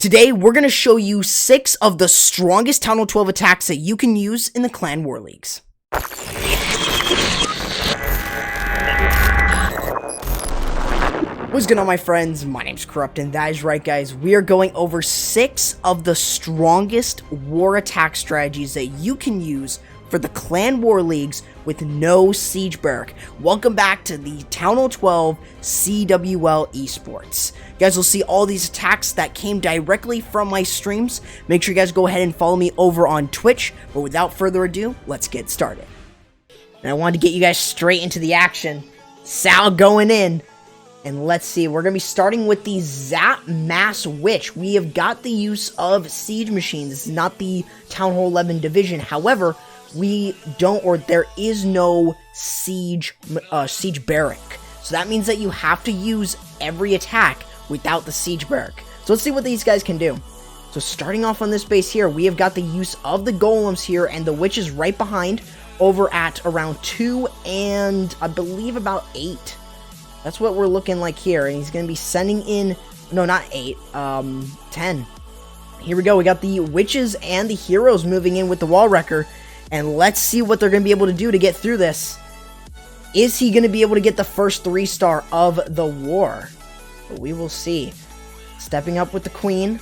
Today, we're going to show you 6 of the strongest Town Hall 12 attacks that you can use in the Clan War Leagues. What's going on, my friends? My name's Corrupt, and that is right, guys. We are going over 6 of the strongest war attack strategies that you can use for the Clan War Leagues with no siege barrack. Welcome back to the Town Hall 12 CWL Esports. You guys will see all these attacks that came directly from my streams. Make sure you guys go ahead and follow me over on Twitch. But without further ado, let's get started. And I wanted to get you guys straight into the action. Sal going in. And let's see, we're going to be starting with the Zap Mass Witch. We have got the use of siege machines. This is not the Town Hall 11 division. However, we don't, or there is no siege barrack. So that means that you have to use every attack without the siege barrack. So let's see what these guys can do. So starting off on this base here, we have got the use of the golems here, and the witch is right behind over at around 2 and I believe about 8. That's what we're looking like here, and he's going to be sending in, no, not 8, 10. Here we go, we got the witches and the heroes moving in with the wall wrecker, and let's see what they're going to be able to do to get through this. Is he going to be able to get the first 3-star of the war? But we will see. Stepping up with the queen,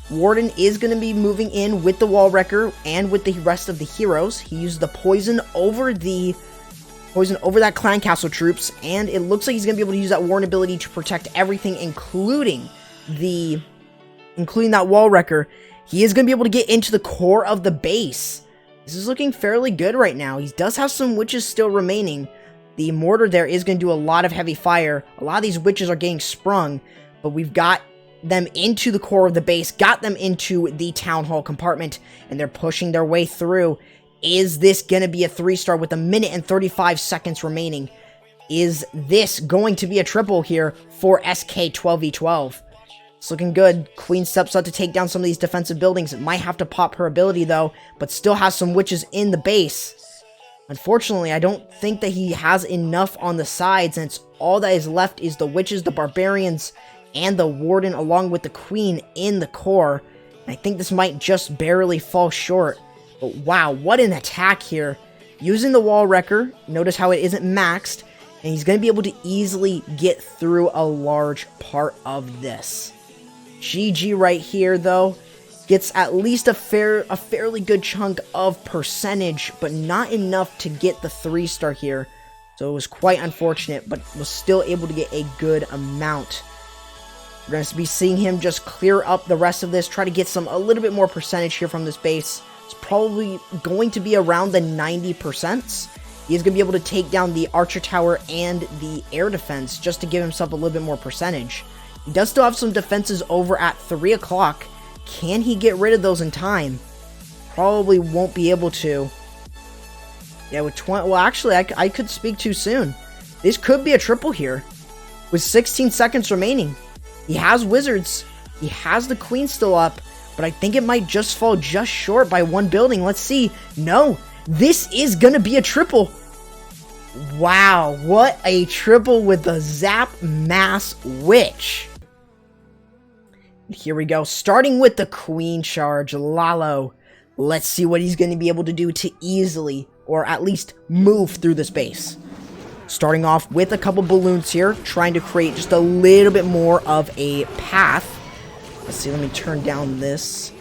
Warden is going to be moving in with the wall wrecker and with the rest of the heroes. He used the poison over that clan castle troops, and it looks like he's going to be able to use that Warden ability to protect everything, including that wall wrecker. He is going to be able to get into the core of the base. This is looking fairly good right now. He does have some witches still remaining. The mortar there is going to do a lot of heavy fire. A lot of these witches are getting sprung, but we've got them into the core of the base, got them into the town hall compartment, and they're pushing their way through. Is this going to be a 3-star with 1 minute and 35 seconds remaining? Is this going to be a triple here for SK12V12? It's looking good. Queen steps up to take down some of these defensive buildings. It might have to pop her ability, though, but still has some witches in the base. Unfortunately, I don't think that he has enough on the sides, and all that is left is the witches, the barbarians, and the warden, along with the queen in the core. And I think this might just barely fall short. But wow, what an attack here. Using the wall wrecker, notice how it isn't maxed, and he's going to be able to easily get through a large part of this. GG right here, though. Gets at least a fairly good chunk of percentage, but not enough to get the 3-star here. So it was quite unfortunate, but was still able to get a good amount. We're going to be seeing him just clear up the rest of this, try to get a little bit more percentage here from this base. It's probably going to be around the 90%. He is going to be able to take down the archer tower and the air defense just to give himself a little bit more percentage. He does still have some defenses over at 3 o'clock. Can he get rid of those in time? Probably won't be able to. Yeah, with 20... Well, actually, I could speak too soon. This could be a triple here. With 16 seconds remaining. He has wizards. He has the queen still up. But I think it might just fall just short by 1 building. Let's see. No. This is going to be a triple. Wow. What a triple with the Zap Mass Witch. Here we go. Starting with the queen charge, Lalo. Let's see what he's going to be able to do to easily, or at least move through this base. Starting off with a couple balloons here, trying to create just a little bit more of a path. Let's see, let me turn down this.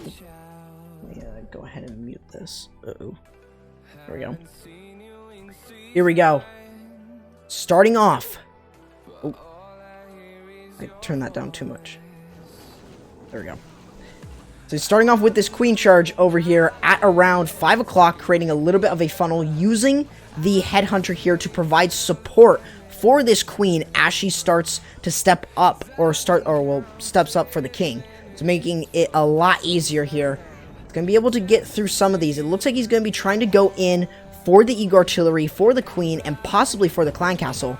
Go ahead and mute this. Uh-oh. There we go. Here we go. Starting off. Oh, I turned that down too much. There we go. So starting off with this queen charge over here at around 5 o'clock, creating a little bit of a funnel, using the headhunter here to provide support for this queen as she starts to step up, steps up for the king. So making it a lot easier here. It's going to be able to get through some of these. It looks like he's going to be trying to go in for the Eagle Artillery, for the queen, and possibly for the clan castle.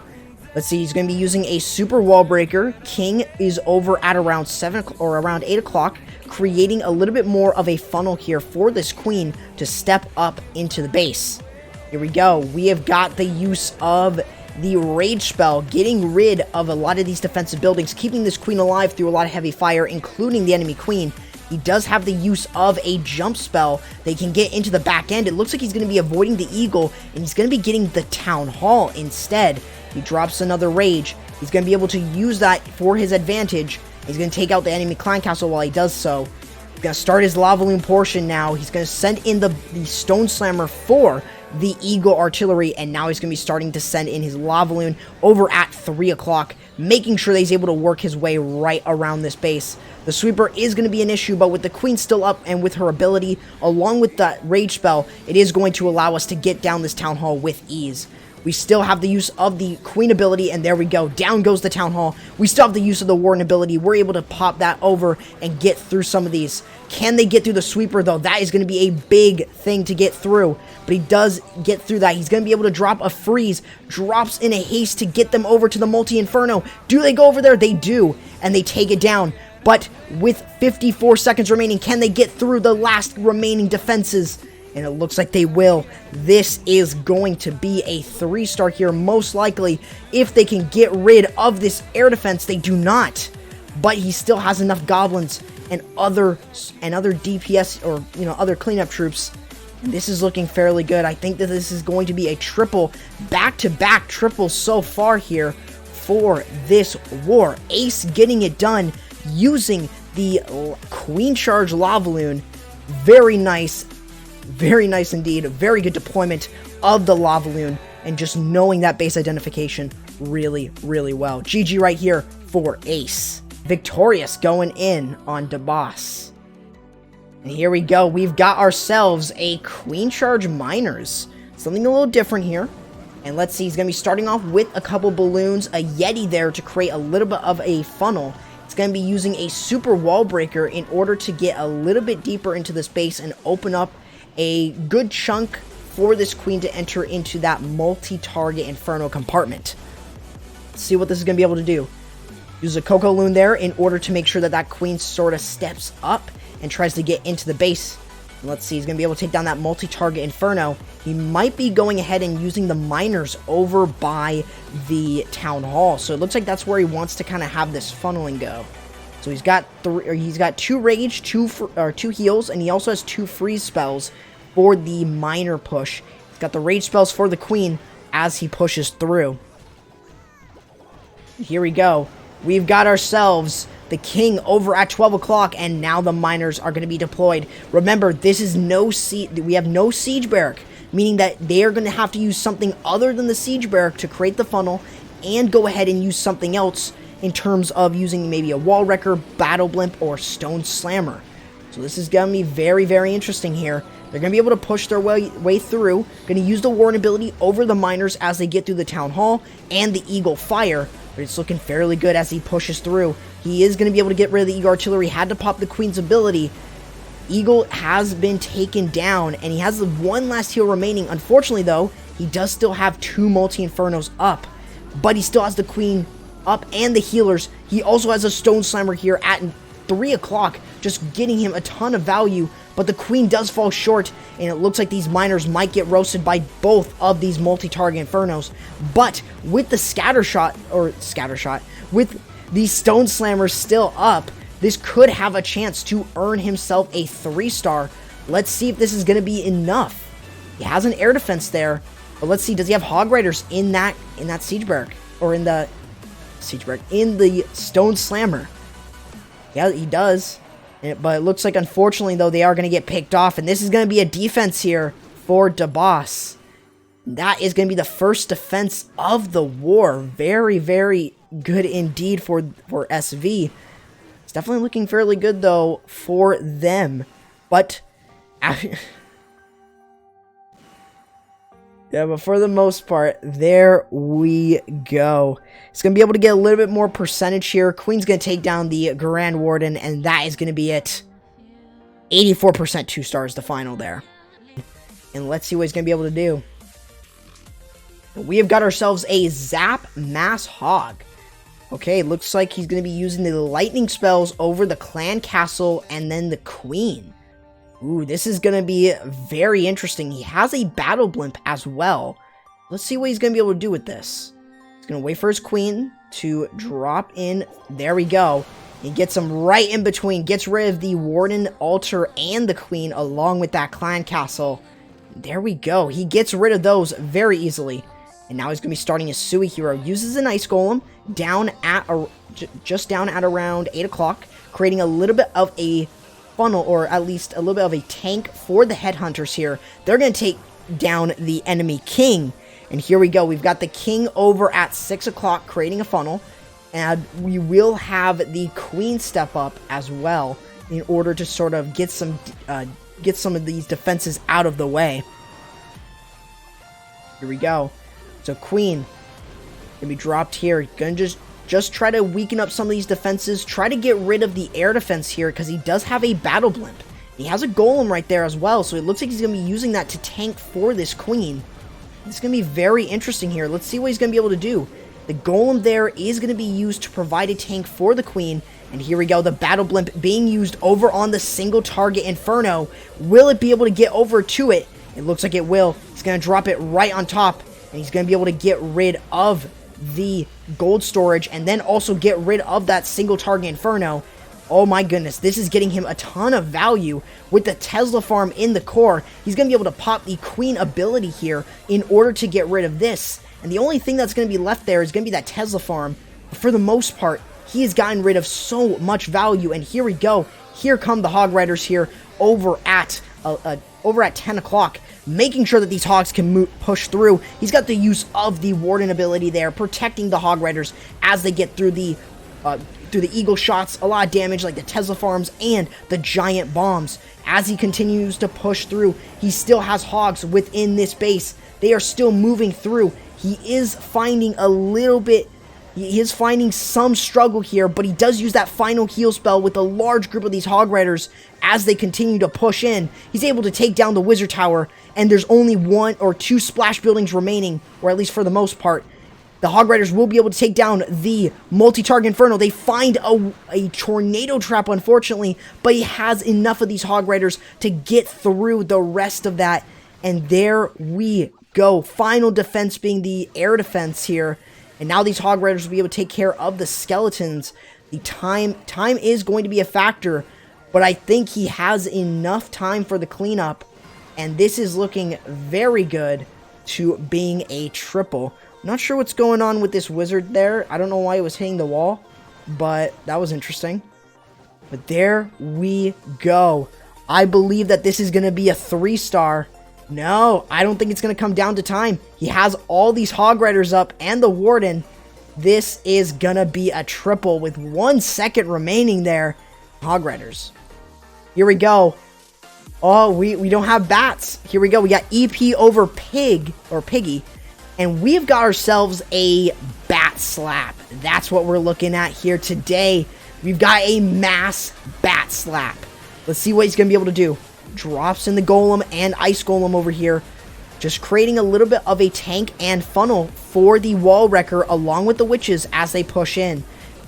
Let's see, he's going to be using a super wall breaker. King is over at around 7 or around 8 o'clock, creating a little bit more of a funnel here for this queen to step up into the base. Here we go. We have got the use of the rage spell, getting rid of a lot of these defensive buildings, keeping this queen alive through a lot of heavy fire, including the enemy queen. He does have the use of a jump spell. They can get into the back end. It looks like he's going to be avoiding the Eagle, and he's going to be getting the Town Hall instead. He drops another Rage. He's going to be able to use that for his advantage. He's going to take out the enemy Clan Castle while he does so. He's going to start his Lavaloon portion now. He's going to send in the Stone Slammer for the Eagle Artillery, and now he's going to be starting to send in his Lavaloon over at 3 o'clock, making sure that he's able to work his way right around this base. The Sweeper is going to be an issue, but with the Queen still up and with her ability, along with that Rage spell, it is going to allow us to get down this Town Hall with ease. We still have the use of the Queen ability, and there we go. Down goes the Town Hall. We still have the use of the Warden ability. We're able to pop that over and get through some of these. Can they get through the Sweeper, though? That is going to be a big thing to get through. But he does get through that. He's going to be able to drop a freeze. Drops in a haste to get them over to the Multi-Inferno. Do they go over there? They do. And they take it down. But with 54 seconds remaining, can they get through the last remaining defenses? And it looks like they will. This is going to be a 3-star here, most likely. If they can get rid of this air defense, they do not. But he still has enough goblins and other DPS or, you know, other cleanup troops. And this is looking fairly good. I think that this is going to be a triple, back-to-back triple so far here for this war. Ace getting it done using the Queen Charge Lavaloon. Very nice. Very nice indeed. Very good deployment of the Lavaloon, and just knowing that base identification really, really well. GG right here for Ace. Victorious going in on DeBoss. And here we go. We've got ourselves a Queen Charge Miners. Something a little different here. And let's see, he's going to be starting off with a couple balloons, a Yeti there to create a little bit of a funnel. It's going to be using a super wall breaker in order to get a little bit deeper into this base and open up a good chunk for this queen to enter into that multi-target Inferno compartment. Let's see what this is going to be able to do. Use a Coco Loon there in order to make sure that that queen sort of steps up and tries to get into the base. And let's see, he's going to be able to take down that multi-target Inferno. He might be going ahead and using the miners over by the Town Hall. So it looks like that's where he wants to kind of have this funneling go. So he's got two rage, two heals, and he also has 2 freeze spells for the miner push. He's got the rage spells for the queen as he pushes through. Here we go. We've got ourselves the king over at 12 o'clock, and now the miners are going to be deployed. Remember, this is we have no siege barrack, meaning that they are going to have to use something other than the siege barrack to create the funnel, and go ahead and use something else in terms of using maybe a wall wrecker, battle blimp, or stone slammer. So this is going to be very, very interesting here. They're going to be able to push their way through. Going to use the Warden ability over the miners as they get through the Town Hall and the Eagle Fire. But it's looking fairly good as he pushes through. He is going to be able to get rid of the Eagle Artillery. Had to pop the Queen's ability. Eagle has been taken down, and he has the one last heal remaining. Unfortunately, though, he does still have 2 Multi-Infernos up. But he still has the Queen up and the healers. He also has a Stone Slammer here at 3 o'clock, just getting him a ton of value, but the Queen does fall short, and it looks like these miners might get roasted by both of these multi-target Infernos. But with the scattershot, with the Stone Slammers still up, this could have a chance to earn himself a 3-star. Let's see if this is going to be enough. He has an air defense there, but let's see, does he have Hog Riders in that siege barrack, or in the siege barrack, in the Stone Slammer? Yeah, he does. But it looks like, unfortunately, though, they are going to get picked off. And this is going to be a defense here for DeBoss. That is going to be the first defense of the war. Very, very good indeed for SV. It's definitely looking fairly good, though, for them. But yeah, but for the most part, there we go. It's going to be able to get a little bit more percentage here. Queen's going to take down the Grand Warden, and that is going to be it. 84% 2 stars, the final there. And let's see what he's going to be able to do. We have got ourselves a Zap Mass Hog. Okay, looks like he's going to be using the lightning spells over the Clan Castle and then the Queen. Ooh, this is going to be very interesting. He has a battle blimp as well. Let's see what he's going to be able to do with this. He's going to wait for his Queen to drop in. There we go. He gets him right in between, gets rid of the Warden, Altar, and the Queen, along with that Clan Castle. There we go. He gets rid of those very easily. And now he's going to be starting his Sui hero. Uses an Ice Golem down at just down at around 8 o'clock, creating a little bit of a funnel, or at least a little bit of a tank for the Headhunters here. They're going to take down the enemy King. And here we go. We've got the King over at 6 o'clock, creating a funnel. And we will have the Queen step up as well in order to sort of get some of these defenses out of the way. Here we go. So Queen gonna be dropped here. Gonna just try to weaken up some of these defenses. Try to get rid of the air defense here because he does have a battle blimp. He has a golem right there as well, so it looks like he's gonna be using that to tank for this Queen. It's gonna be very interesting here. Let's see what he's gonna be able to do. The golem there is gonna be used to provide a tank for the Queen. And here we go, the battle blimp being used over on the single target Inferno. Will it be able to get over to it? It looks like it will. He's gonna drop it right on top. And he's going to be able to get rid of the gold storage and then also get rid of that single target Inferno. Oh my goodness, this is getting him a ton of value with the Tesla farm in the core. He's going to be able to pop the Queen ability here in order to get rid of this. And the only thing that's going to be left there is going to be that Tesla farm. But for the most part, he has gotten rid of so much value. And here we go. Here come the Hog Riders here over at 10 o'clock. Making sure that these Hogs can push through. He's got the use of the Warden ability there, protecting the Hog Riders as they get through the Eagle shots. A lot of damage like the Tesla farms and the giant bombs. As he continues to push through, he still has Hogs within this base. They are still moving through. He is finding a little bit... He is finding some struggle here, but he does use that final heal spell with a large group of these Hog Riders as they continue to push in. He's able to take down the Wizard Tower, and there's only 1 or 2 splash buildings remaining, or at least for the most part. The Hog Riders will be able to take down the multi-target Inferno. They find a tornado trap, unfortunately, but he has enough of these Hog Riders to get through the rest of that. And there we go. Final defense being the air defense here. And now these Hog Riders will be able to take care of the skeletons. The time is going to be a factor, but I think he has enough time for the cleanup. And this is looking very good to being a triple. Not sure what's going on with this wizard there. I don't know why it was hitting the wall, but that was interesting. But there we go. I believe that this is going to be a 3-star. No, I don't think it's going to come down to time. He has all these Hog Riders up and the Warden. This is going to be a triple with 1 second remaining there. Hog Riders. Here we go. Oh, we don't have bats. Here we go. We got EP over Pig or Piggy. And we've got ourselves a bat slap. That's what we're looking at here today. We've got a mass bat slap. Let's see what he's going to be able to do. Drops in the Golem and Ice Golem over here. Just creating a little bit of a tank and funnel for the Wall Wrecker along with the Witches as they push in.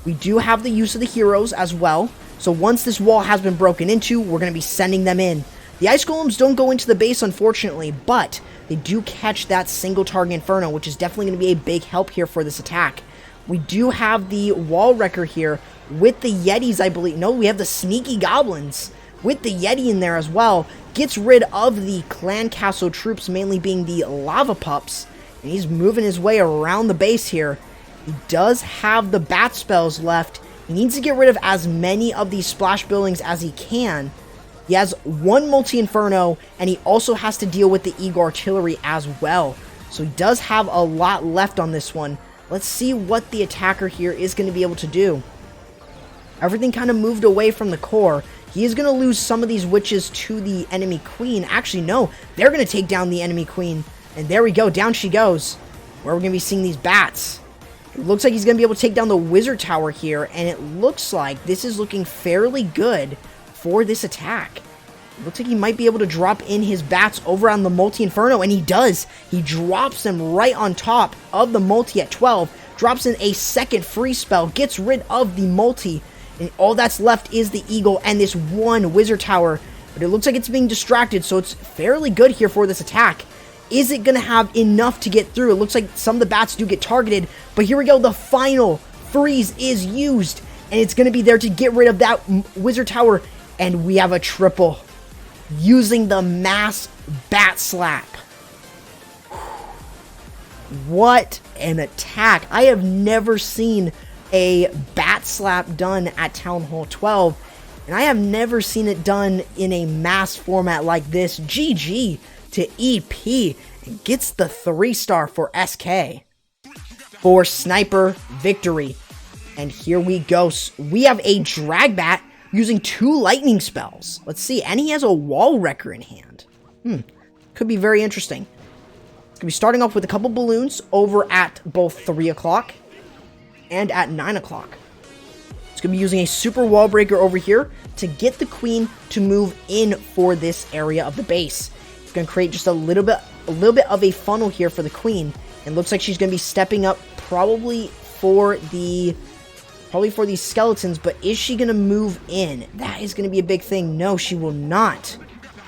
We do have the use of the heroes as well. So once this wall has been broken into, we're going to be sending them in. The Ice Golems don't go into the base, unfortunately, but they do catch that single target Inferno, which is definitely going to be a big help here for this attack. We do have the Wall Wrecker here with the Yetis, I believe. No, we have the Sneaky Goblins with the Yeti in there as well. Gets rid of the Clan Castle troops, mainly being the Lava Pups, and he's moving his way around the base here. He does have the bat spells left. He needs to get rid of as many of these splash buildings as he can. He has 1 multi-inferno, and he also has to deal with the Eagle Artillery as well. So he does have a lot left on this one. Let's see what the attacker here is going to be able to do. Everything kind of moved away from the core. He is going to lose some of these witches to the enemy queen. Actually, no. They're going to take down the enemy queen. And there we go. Down she goes. Where we're going to be seeing these bats. It looks like he's going to be able to take down the wizard tower here. And it looks like this is looking fairly good for this attack. It looks like he might be able to drop in his bats over on the multi-inferno. And he does. He drops them right on top of the multi at 12. Drops in a second free spell. Gets rid of the multi. And all that's left is the eagle and this one wizard tower. But it looks like it's being distracted, so it's fairly good here for this attack. Is it going to have enough to get through? It looks like some of the bats do get targeted. But here we go. The final freeze is used. and it's going to be there to get rid of that wizard tower, and we have a triple using the mass bat slap. What an attack. I have never seen a bat slap done at Town Hall 12, and I have never seen it done in a mass format like this. GG to EP, and gets the 3-star for SK for Sniper Victory. And here we go. We have a drag bat using 2 lightning spells. Let's see, and he has a wall wrecker in hand. Could be very interesting. It's going to be starting off with a couple balloons over at both 3 o'clock and at 9 o'clock. It's going to be using a super wall breaker over here to get the queen to move in for this area of the base. It's going to create just a little bit of a funnel here for the queen. And looks like she's going to be stepping up probably for these skeletons, but is she going to move in? That is going to be a big thing. No, she will not.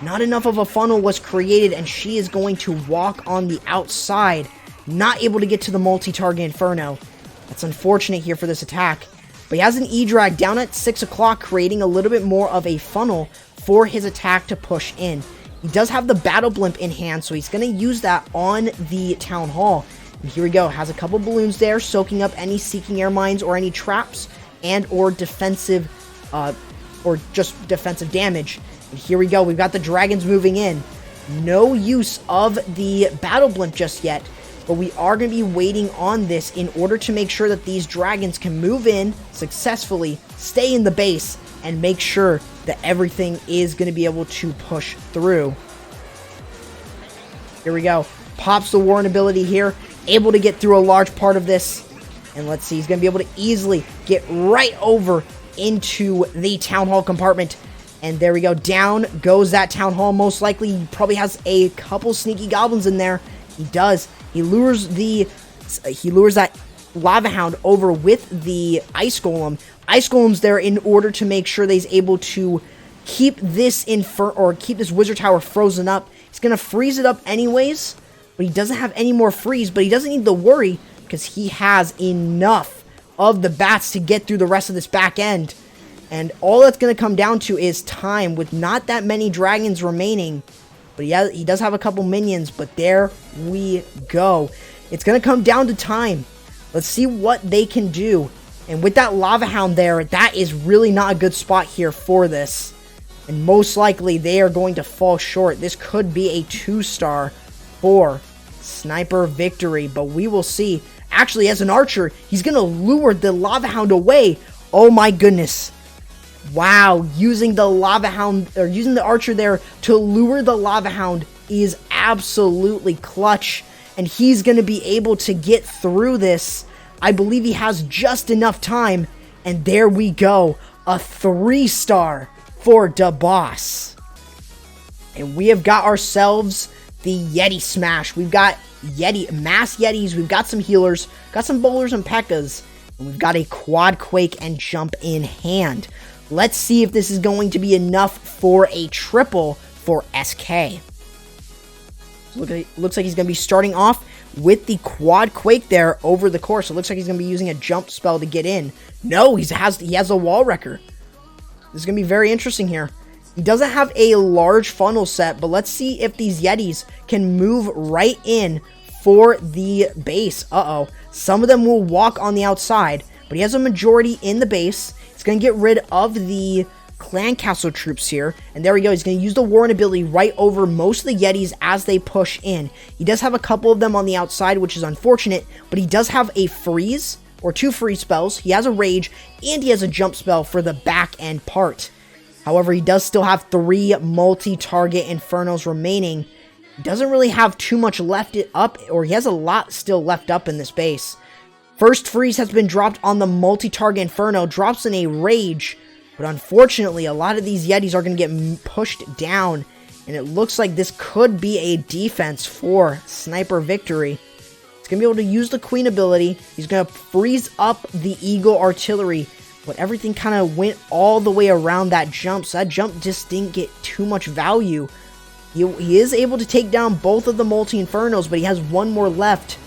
Not enough of a funnel was created, and she is going to walk on the outside, not able to get to the multi-target Inferno. That's unfortunate here for this attack. But he has an E-Drag down at 6 o'clock, creating a little bit more of a funnel for his attack to push in. He does have the Battle Blimp in hand, so he's going to use that on the Town Hall. And here we go. Has a couple balloons there, soaking up any Seeking Air Mines or any traps and or defensive, or just defensive damage. And here we go. We've got the dragons moving in. No use of the Battle Blimp just yet, but we are going to be waiting on this in order to make sure that these dragons can move in successfully, stay in the base, and make sure that everything is going to be able to push through. Here we go. Pops the Warren ability here, able to get through a large part of this. And let's see, he's going to be able to easily get right over into the Town Hall compartment. And there we go. Down goes that Town Hall. Most likely, he probably has a couple sneaky goblins in there. He does. He lures that Lava Hound over with the Ice Golem. Ice Golem's there in order to make sure that he's able to keep this keep this Wizard Tower frozen up. He's gonna freeze it up anyways, but he doesn't have any more freeze. But he doesn't need to worry because he has enough of the bats to get through the rest of this back end. And all that's going to come down to is time, with not that many dragons remaining. But he does have a couple minions, but there we go. It's going to come down to time. Let's see what they can do. And with that Lava Hound there, that is really not a good spot here for this. And most likely they are going to fall short. This could be a 2-star for Sniper Victory, but we will see. Actually, as an archer, he's going to lure the Lava Hound away. Oh my goodness. Wow, using the Lava Hound, or using the archer there to lure the Lava Hound is absolutely clutch. And he's going to be able to get through this. I believe he has just enough time. And there we go. A 3-star for Da Boss. And we have got ourselves the Yeti Smash. We've got Mass Yetis. We've got some healers. Got some bowlers and P.E.K.K.A.s. And we've got a Quad Quake and Jump in hand. Let's see if this is going to be enough for a triple for SK. Looks like he's going to be starting off with the Quad Quake there over the course. It looks like he's going to be using a jump spell to get in. No, he has a wall wrecker. This is going to be very interesting here. He doesn't have a large funnel set, but let's see if these Yetis can move right in for the base. Uh-oh. Some of them will walk on the outside, but he has a majority in the base. He's going to get rid of the Clan Castle troops here. And there we go. He's going to use the Warren ability right over most of the Yetis as they push in. He does have a couple of them on the outside, which is unfortunate. But he does have a freeze, or 2 freeze spells. He has a rage, and he has a jump spell for the back end part. However, he does still have 3 multi-target Infernos remaining. He doesn't really have too much left up, or he has a lot still left up in this base. First freeze has been dropped on the multi-target Inferno, drops in a rage, but unfortunately a lot of these Yetis are going to get pushed down, and it looks like this could be a defense for Sniper Victory. He's going to be able to use the Queen ability, he's going to freeze up the Eagle Artillery, but everything kind of went all the way around that jump, so that jump just didn't get too much value. He is able to take down both of the multi-Infernos, but he has one more left.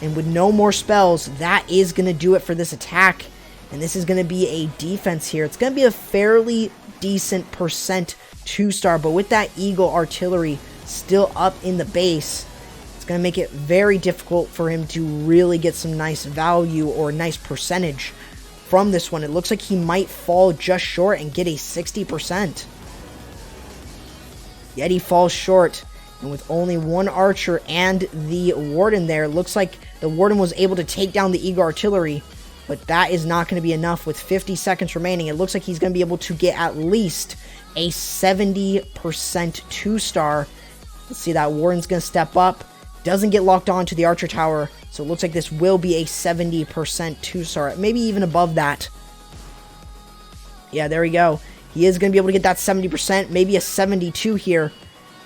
And with no more spells, that is going to do it for this attack. And this is going to be a defense here. It's going to be a fairly decent percent 2-star, but with that Eagle artillery still up in the base, it's going to make it very difficult for him to really get some nice value or nice percentage from this one. It looks like he might fall just short and get a 60%. Yeti falls short, and with only one archer and the warden there, it looks like the warden was able to take down the Eagle artillery, but that is not going to be enough. With 50 seconds remaining, it looks like he's going to be able to get at least a 70% 2-star. Let's see, that warden's going to step up. Doesn't get locked on to the archer tower, so it looks like this will be a 70% 2-star, maybe even above that. Yeah, there we go. He is going to be able to get that 70%, maybe a 72 here.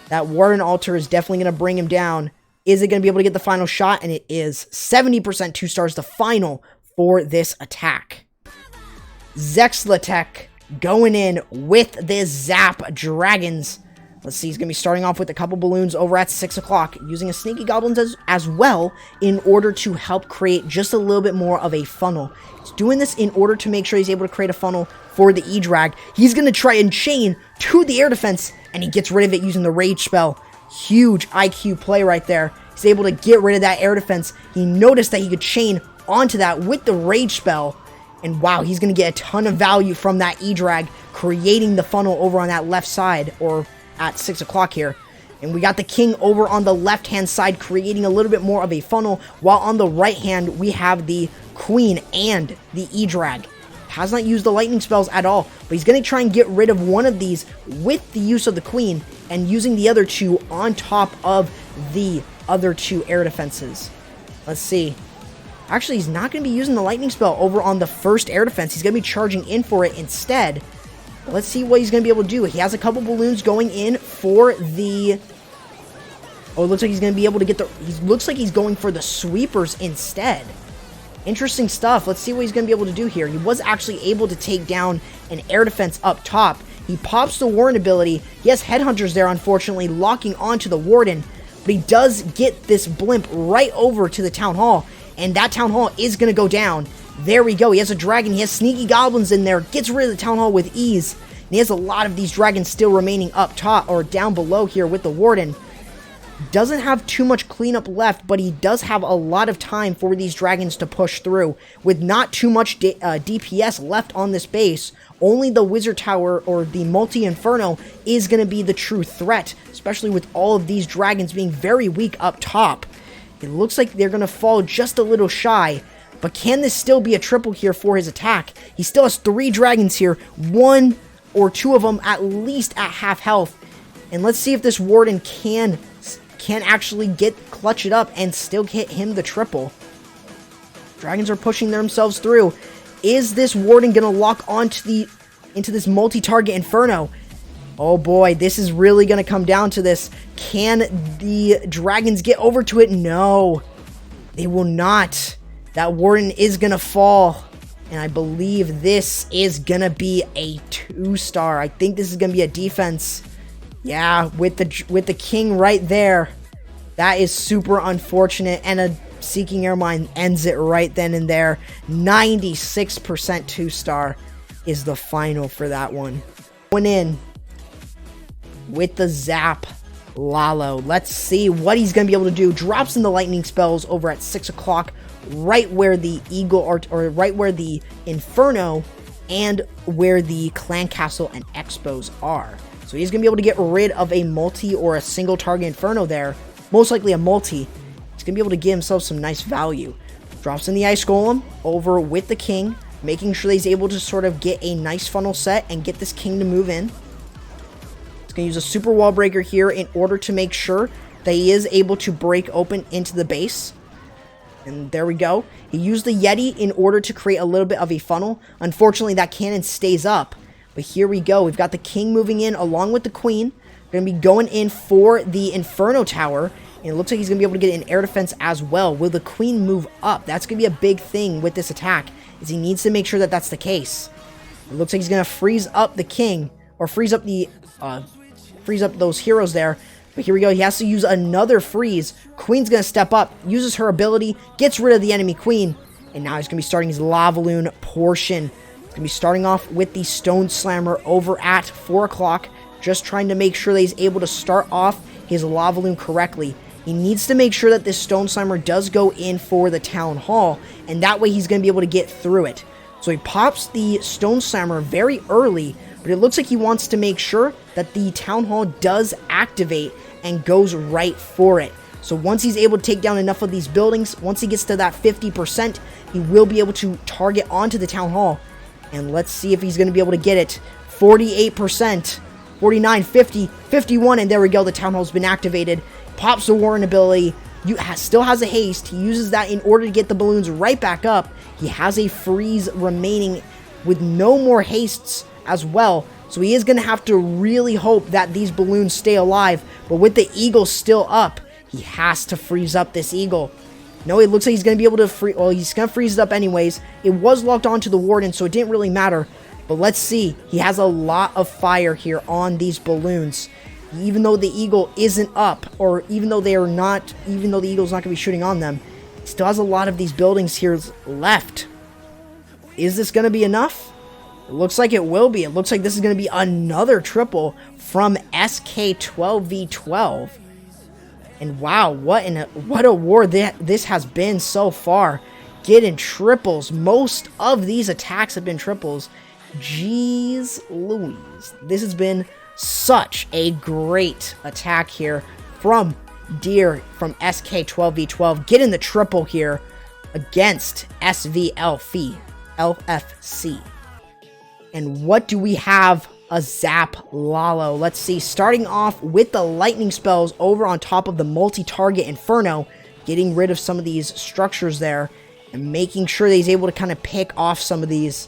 That warden altar is definitely going to bring him down. Is it going to be able to get the final shot? And it is. 70% 2-stars, the final for this attack. Zexlatech going in with this Zap Dragons. Let's see, he's going to be starting off with a couple balloons over at 6 o'clock, using a Sneaky Goblins as well in order to help create just a little bit more of a funnel. He's doing this in order to make sure he's able to create a funnel for the E-Drag. He's going to try and chain to the air defense, and he gets rid of it using the Rage spell. Huge IQ play right there. He's able to get rid of that air defense. He noticed that he could chain onto that with the Rage spell, and wow, he's going to get a ton of value from that E-Drag, creating the funnel over on that left side, or at 6 o'clock here. And we got the king over on the left hand side, creating a little bit more of a funnel, while on the right hand we have the queen and the E-Drag. Has not used the lightning spells at all, but he's going to try and get rid of one of these with the use of the queen, and using the other two on top of the other two air defenses. Let's see. Actually, he's not going to be using the lightning spell over on the first air defense. He's going to be charging in for it instead. Let's see what he's going to be able to do. He has a couple balloons going in for the... Oh, it looks like he's going to be able to get the... He looks like he's going for the sweepers instead. Interesting stuff. Let's see what he's going to be able to do here. He was actually able to take down an air defense up top. He pops the warden ability. He has headhunters there, unfortunately, locking onto the warden. But he does get this blimp right over to the town hall. And that town hall is going to go down. There we go. He has a dragon. He has sneaky goblins in there. Gets rid of the town hall with ease. And he has a lot of these dragons still remaining up top or down below here with the warden. Doesn't have too much cleanup left, but he does have a lot of time for these dragons to push through. With not too much DPS left on this base, only the wizard tower or the multi-inferno is going to be the true threat, especially with all of these dragons being very weak up top. It looks like they're going to fall just a little shy. But can this still be a triple here for his attack? He still has 3 dragons here. 1 or 2 of them at least at half health. And let's see if this warden can actually clutch it up and still hit him the triple. Dragons are pushing themselves through. Is this warden going to lock onto into this multi-target inferno? Oh boy, this is really going to come down to this. Can the dragons get over to it? No, they will not. That warden is going to fall. And I believe this is going to be a 2-star. I think this is going to be a defense. Yeah, with the king right there. That is super unfortunate. And a Seeking Airmine ends it right then and there. 96% 2-star is the final for that one. Going in with the Zap Lalo. Let's see what he's going to be able to do. Drops in the lightning spells over at 6 o'clock. Right where the Eagle or right where the Inferno and where the Clan Castle and Expos are. So he's going to be able to get rid of a multi or a single target Inferno there. Most likely a multi. He's going to be able to give himself some nice value. Drops in the Ice Golem over with the King, making sure that he's able to sort of get a nice funnel set and get this King to move in. He's going to use a Super Wall Breaker here in order to make sure that he is able to break open into the base. And there we go. He used the Yeti in order to create a little bit of a funnel. Unfortunately, that cannon stays up. But here we go. We've got the king moving in along with the queen. We're going to be going in for the Inferno Tower. And it looks like he's going to be able to get an air defense as well. Will the queen move up? That's going to be a big thing with this attack, is he needs to make sure that that's the case. It looks like he's going to freeze up the king, or freeze up those heroes there. But here we go. He has to use another freeze. Queen's going to step up, uses her ability, gets rid of the enemy queen, And now he's going to be starting his Lavaloon portion. He's going to be starting off with the Stone Slammer over at 4 o'clock. Just trying to make sure that he's able to start off his Lavaloon correctly. He needs to make sure that this Stone Slammer does go in for the Town Hall, and that way he's going to be able to get through it. So he pops the Stone Slammer very early, but it looks like he wants to make sure that the Town Hall does activate and goes right for it. So once he's able to take down enough of these buildings, once he gets to that 50%, he will be able to target onto the Town Hall. And let's see if he's going to be able to get it. 48%, 49, 50, 51, and there we go. The Town Hall's been activated. Pops the Warren ability. Still has a haste. He uses that in order to get the balloons right back up. He has a freeze remaining with no more hastes as well. So he is going to have to really hope that these balloons stay alive. But with the Eagle still up, he has to freeze up this Eagle. No, it looks like he's going to be able to freeze. Well, he's going to freeze it up anyways. It was locked onto the Warden, so it didn't really matter. But let's see. He has a lot of fire here on these balloons. Even though the Eagle isn't up, or even though the Eagle's not going to be shooting on them, he still has a lot of these buildings here left. Is this going to be enough? It looks like it will be. It looks like this is going to be another triple from SK12v12. And wow, what a war this has been so far. Getting triples. Most of these attacks have been triples. Jeez Louise. This has been such a great attack here from Deer from SK12v12. Getting the triple here against SVLFC. And what do we have? A Zap Lalo. Let's see. Starting off with the lightning spells over on top of the multi-target Inferno. Getting rid of some of these structures there. And making sure that he's able to kind of pick off some of these.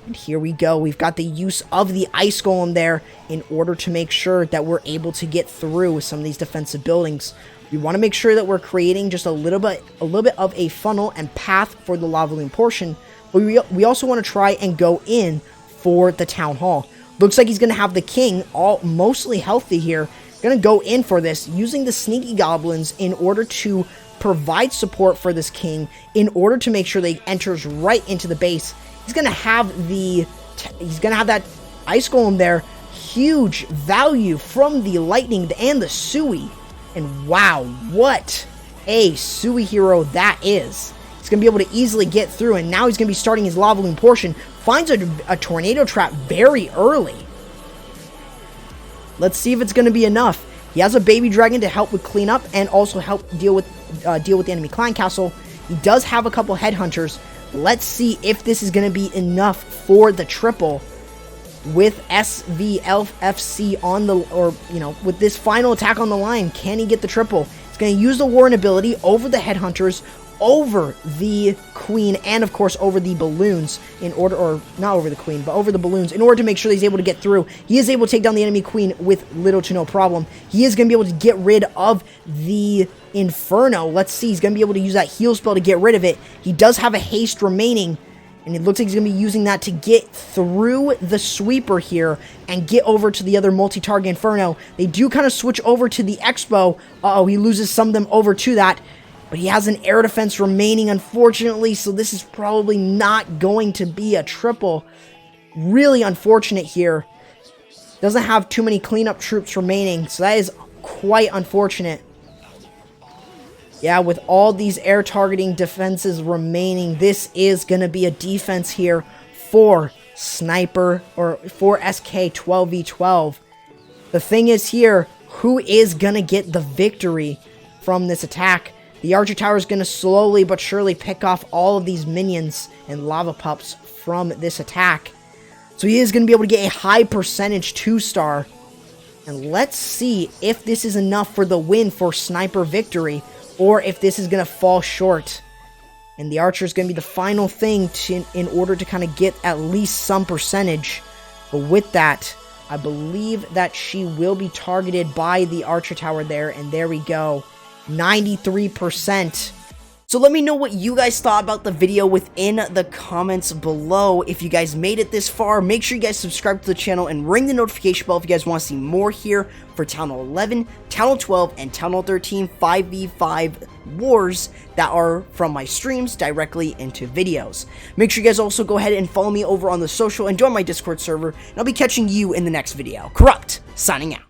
And here we go. We've got the use of the Ice Golem there in order to make sure that we're able to get through with some of these defensive buildings. We want to make sure that we're creating just a little bit of a funnel and path for the Lavaloon portion. But we also want to try and go in for the Town Hall. Looks like he's going to have the King all mostly healthy here. Going to go in for this using the Sneaky Goblins in order to provide support for this King in order to make sure that he enters right into the base. He's going to have that Ice Golem there. Huge value from the Lightning and the Sui. And wow, what a Sui hero that is. He's going to be able to easily get through, and now he's going to be starting his Lavaloon portion. Finds a Tornado Trap very early. Let's see if it's going to be enough. He has a Baby Dragon to help with cleanup and also help deal with the enemy clan castle. He does have a couple Headhunters. Let's see if this is going to be enough for the triple with SVLFC on the, with this final attack on the line. Can he get the triple? He's going to use the Warren ability over the Headhunters, over the Queen, and of course over the balloons in order, or not over the Queen, but over the balloons in order to make sure that he's able to get through. He is able to take down the enemy Queen with little to no problem. He is going to be able to get rid of the Inferno. Let's see, he's going to be able to use that heal spell to get rid of it. He does have a haste remaining, and it looks like he's going to be using that to get through the sweeper here and get over to the other multi-target Inferno. They do kind of switch over to the Expo. He loses some of them over to that. But he has an air defense remaining, unfortunately, so this is probably not going to be a triple. Really unfortunate here. Doesn't have too many cleanup troops remaining, so that is quite unfortunate. Yeah, with all these air targeting defenses remaining, this is going to be a defense here for Sniper, or for SK12v12. The thing is here, who is going to get the victory from this attack? The Archer Tower is going to slowly but surely pick off all of these minions and lava pups from this attack. So he is going to be able to get a high percentage 2-star. And let's see if this is enough for the win for Sniper victory, or if this is going to fall short. And the Archer is going to be the final thing in order to kind of get at least some percentage. But with that, I believe that she will be targeted by the Archer Tower there. And there we go. 93%. So let me know what you guys thought about the video within the comments below. If you guys made it this far, make sure you guys subscribe to the channel and ring the notification bell if you guys want to see more here for Town Hall 11, Town Hall 12, and Town Hall 13 5v5 wars that are from my streams directly into videos. Make sure you guys also go ahead and follow me over on the social and join my Discord server, and I'll be catching you in the next video. Corrupt, signing out.